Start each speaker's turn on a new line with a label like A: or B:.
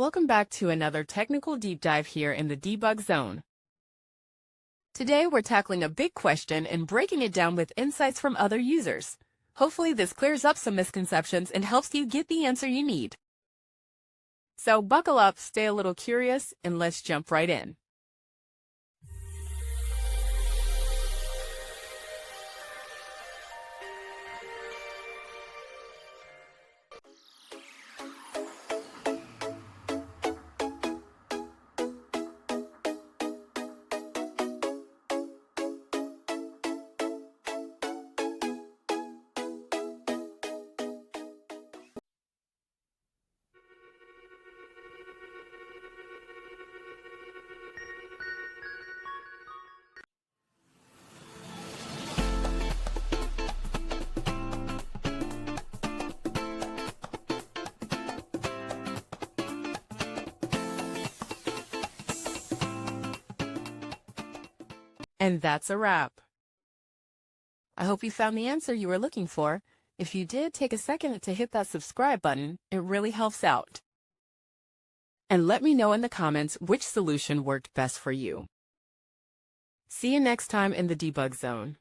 A: Welcome back to another technical deep dive here in the debug zone. Today we're tackling a big question and breaking it down with insights from other users. Hopefully this clears up some misconceptions and helps you get the answer you need. So buckle up, stay a little curious, and let's jump right in. And that's a wrap. I hope you found the answer you were looking for. If you did, take a second to hit that subscribe button. It really helps out. And let me know in the comments which solution worked best for you. See you next time in the debug zone.